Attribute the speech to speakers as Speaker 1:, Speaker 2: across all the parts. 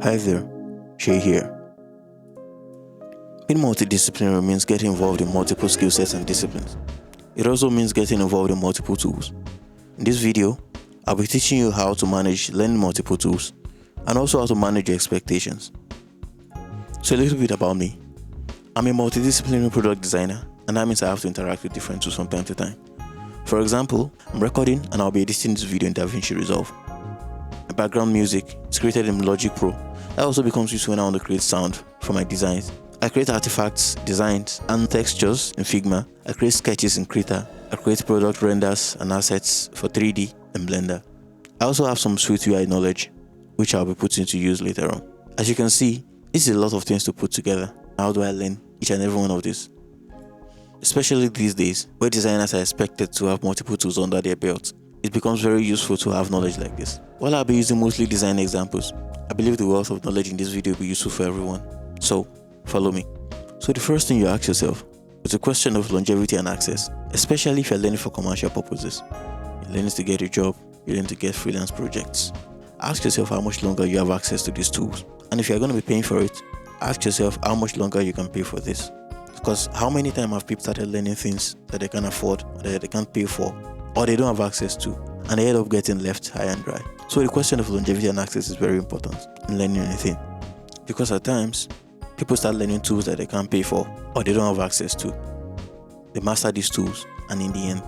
Speaker 1: Hi there, Shay here. Being multidisciplinary means getting involved in multiple skill sets and disciplines. It also means getting involved in multiple tools. In this video, I'll be teaching you how to manage learning multiple tools and also how to manage your expectations. So a little bit about me. I'm a multidisciplinary product designer, and that means I have to interact with different tools from time to time. For example, I'm recording and I'll be editing this video in DaVinci Resolve. My background music is created in Logic Pro. That also becomes useful when I want to create sound for my designs. I create artifacts, designs, and textures in Figma. I create sketches in Krita. I create product renders and assets for 3D in Blender. I also have some Swift UI knowledge, which I'll be putting to use later on. As you can see, this is a lot of things to put together. How do I learn each and every one of this? Especially these days, where designers are expected to have multiple tools under their belt, it becomes very useful to have knowledge like this. While I'll be using mostly design examples, I believe the wealth of knowledge in this video will be useful for everyone. So, follow me. So the first thing you ask yourself is a question of longevity and access, especially if you're learning for commercial purposes. You're learning to get a job, you're learning to get freelance projects. Ask yourself how much longer you have access to these tools. And if you're going to be paying for it, ask yourself how much longer you can pay for this. Because how many times have people started learning things that they can't afford, or that they can't pay for, or they don't have access to, and they end up getting left high and dry. So the question of longevity and access is very important in learning anything. Because at times, people start learning tools that they can't pay for, or they don't have access to. They master these tools, and in the end,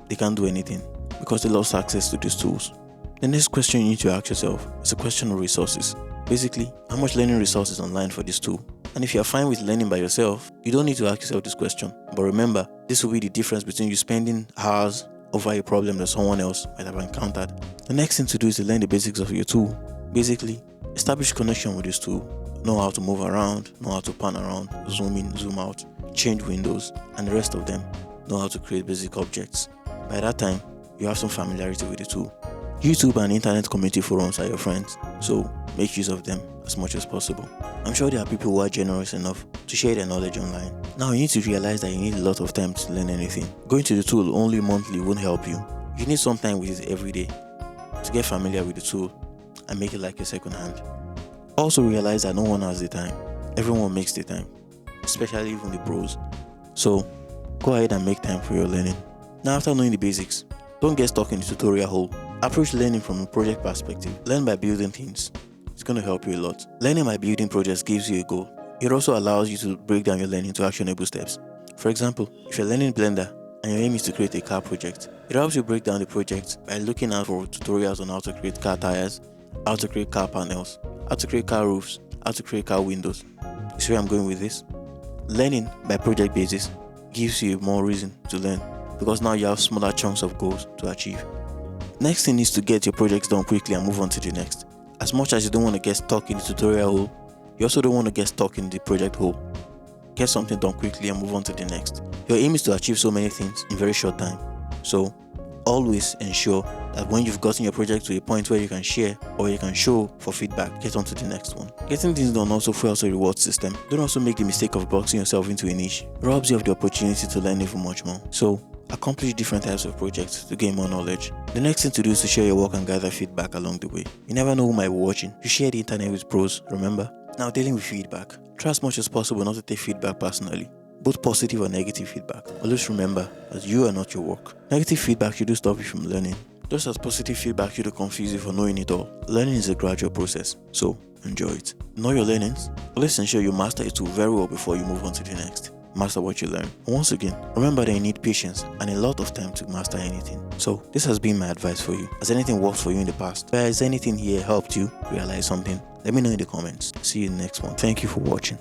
Speaker 1: they can't do anything because they lost access to these tools. The next question you need to ask yourself is a question of resources. Basically, how much learning resources online for this tool? And if you're fine with learning by yourself, you don't need to ask yourself this question. But remember, this will be the difference between you spending hours over a problem that someone else might have encountered. The next thing to do is to learn the basics of your tool. Basically, establish connection with this tool. Know how to move around, know how to pan around, zoom in, zoom out, change windows, and the rest of them. Know how to create basic objects. By that time, you have some familiarity with the tool. YouTube and internet community forums are your friends, so make use of them as much as possible. I'm sure there are people who are generous enough to share their knowledge online. Now you need to realize that you need a lot of time to learn anything. Going to the tool only monthly won't help you. You need some time with it every day to get familiar with the tool and make it like your second hand. Also realize that no one has the time. Everyone makes the time, especially even the pros. So go ahead and make time for your learning. Now after knowing the basics, don't get stuck in the tutorial hole. Approach learning from a project perspective. Learn by building things. It's going to help you a lot. Learning by building projects gives you a goal. It also allows you to break down your learning into actionable steps. For example, if you're learning Blender and your aim is to create a car project, it helps you break down the project by looking out for tutorials on how to create car tires, how to create car panels, how to create car roofs, how to create car windows. You see where I'm going with this? Learning by project basis gives you more reason to learn because now you have smaller chunks of goals to achieve. Next thing is to get your projects done quickly and move on to the next. As much as you don't want to get stuck in the tutorial hole, you also don't want to get stuck in the project hole. Get something done quickly and move on to the next. Your aim is to achieve so many things in very short time. So always ensure that when you've gotten your project to a point where you can share or you can show for feedback, get on to the next one. Getting things done also fuels a reward system. Don't also make the mistake of boxing yourself into a niche. It robs you of the opportunity to learn even much more. So accomplish different types of projects to gain more knowledge. The next thing to do is to share your work and gather feedback along the way. You never know who might be watching. You share the internet with pros, remember? Now dealing with feedback. Try as much as possible not to take feedback personally, both positive or negative feedback. Always remember that you are not your work. Negative feedback should stop you from learning, just as positive feedback should confuse you for knowing it all. Learning is a gradual process, so enjoy it. Know your learnings. Always ensure you master a tool very well before you move on to the next. Master what you learn. And once again, remember that you need patience and a lot of time to master anything. So this has been my advice for you. Has anything worked for you in the past? Has anything here helped you realize something? Let me know in the comments. See you in the next one. Thank you for watching.